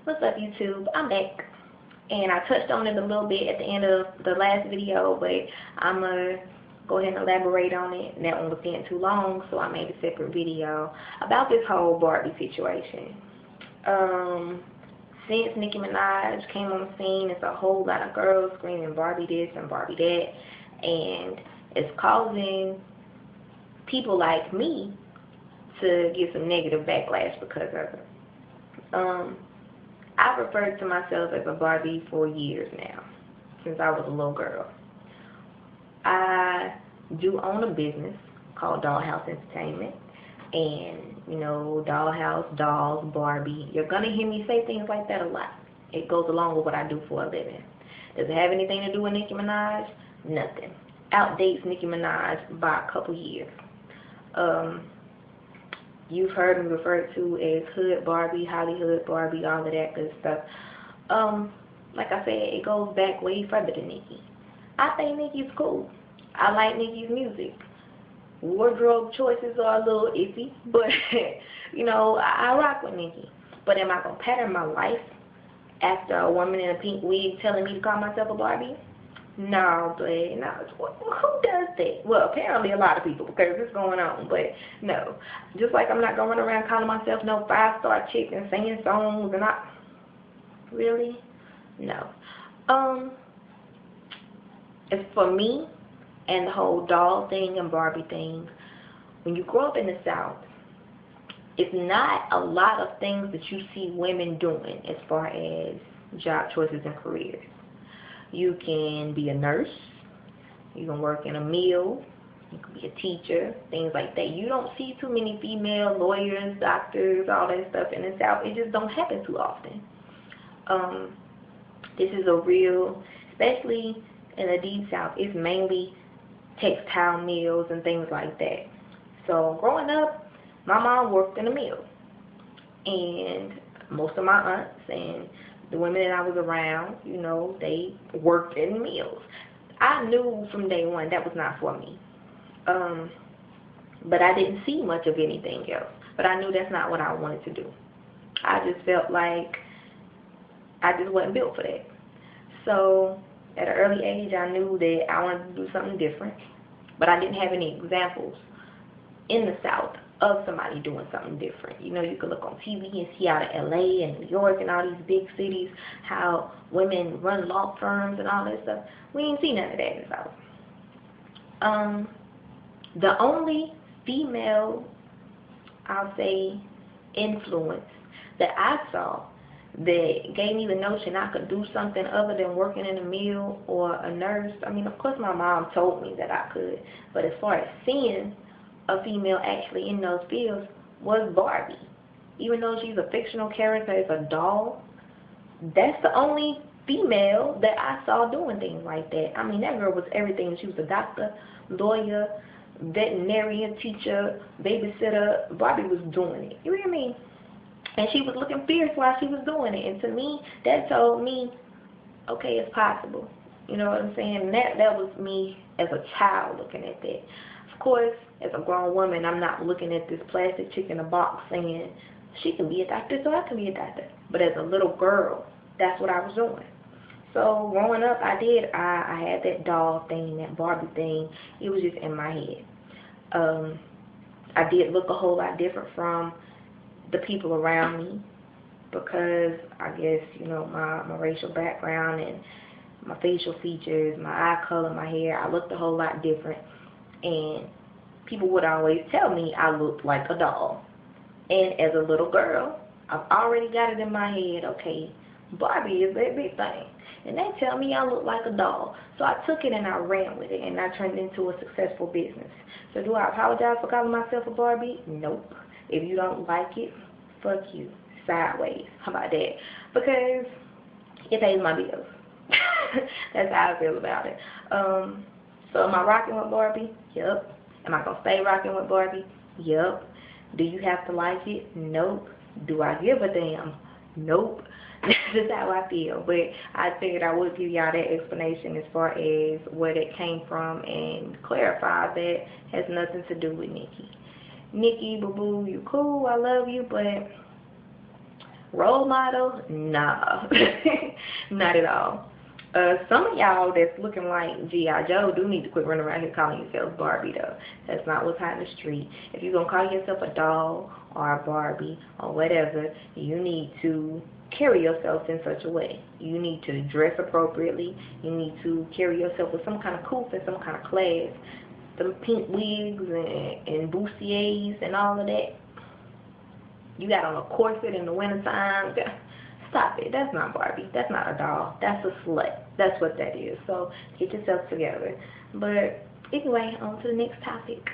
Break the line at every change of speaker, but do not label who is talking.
What's up, YouTube? I'm back, and I touched on it a little bit at the end of the last video, but I'm going to go ahead and elaborate on it. And that one was getting too long, so I made a separate video about this whole Barbie situation. Since Nicki Minaj came on the scene, it's a whole lot of girls screaming Barbie this and Barbie that, and it's causing people like me to get some negative backlash because of it. I've referred to myself as a Barbie for years now, since I was a little girl. I do own a business called Dollhouse Entertainment, and, you know, Dollhouse, dolls, Barbie. You're going to hear me say things like that a lot. It goes along with what I do for a living. Does it have anything to do with Nicki Minaj? Nothing. Outdates Nicki Minaj by a couple years. You've heard me referred to as Hood Barbie, Hollywood Barbie, all of that good stuff. Like I said, it goes back way further than Nicki. I think Nicki's cool. I like Nicki's music. Wardrobe choices are a little iffy, but, you know, I rock with Nicki. But am I going to pattern my life after a woman in a pink wig telling me to call myself a Barbie? No, but no. Who does that? Well, apparently a lot of people, because it's going on, but no. Just like I'm not going to run around calling myself no 5-star chick and singing songs and really? No. As for me and the whole doll thing and Barbie thing, when you grow up in the South, it's not a lot of things that you see women doing as far as job choices and careers. You can be a nurse, you can work in a mill, you can be a teacher, things like that. You don't see too many female lawyers, doctors, all that stuff in the South. It just don't happen too often. This is a real, especially in the Deep South, it's mainly textile mills and things like that. So growing up, my mom worked in a mill, and most of my aunts and the women that I was around, you know, they worked in mills. I knew from day one that was not for me. But I didn't see much of anything else. But I knew that's not what I wanted to do. I just felt like I just wasn't built for that. So at an early age, I knew that I wanted to do something different. But I didn't have any examples in the South of somebody doing something different. You know, you can look on TV and see out of LA and New York and all these big cities how women run law firms and all that stuff. We ain't see none of that in the South. The only female, I'll say, influence that I saw that gave me the notion I could do something other than working in a mill or a nurse. I mean, of course my mom told me that I could, but as far as seeing a female actually in those fields was Barbie. Even though she's a fictional character as a doll, that's the only female that I saw doing things like that. I mean, that girl was everything. She was a doctor, lawyer, veterinarian, teacher, babysitter. Barbie was doing it. You hear me? And she was looking fierce while she was doing it. And to me, that told me, okay, it's possible. You know what I'm saying? That was me as a child looking at that. Of course, as a grown woman, I'm not looking at this plastic chick in a box saying, she can be a doctor, so I can be a doctor. But as a little girl, that's what I was doing. So growing up, I had that doll thing, that Barbie thing. It was just in my head. I did look a whole lot different from the people around me because I guess, you know, my racial background and my facial features, my eye color, my hair, I looked a whole lot different. And people would always tell me I looked like a doll. And as a little girl, I've already got it in my head, okay, Barbie is that big thing. And they tell me I look like a doll. So I took it and I ran with it, and I turned it into a successful business. So do I apologize for calling myself a Barbie? Nope. If you don't like it, fuck you. Sideways. How about that? Because it pays my bills. That's how I feel about it. So am I rocking with Barbie? Yep. Am I going to stay rocking with Barbie? Yep. Do you have to like it? Nope. Do I give a damn? Nope. That's just how I feel. But I figured I would give y'all that explanation as far as where that came from and clarify that has nothing to do with Nicki. Nicki, boo-boo, you cool, I love you, but Role model? Nah. Not at all. Some of y'all that's looking like Jzajaidah do need to quit running around here calling yourself Barbie, though. That's not what's hot in the street. If you're going to call yourself a doll or a Barbie or whatever, you need to carry yourself in such a way. You need to dress appropriately. You need to carry yourself with some kind of couth and some kind of class. Them pink wigs and bustiers and all of that. You got on a corset in the wintertime. Stop it. That's not Barbie. That's not a doll. That's a slut. That's what that is. So get yourself together. But anyway, on to the next topic.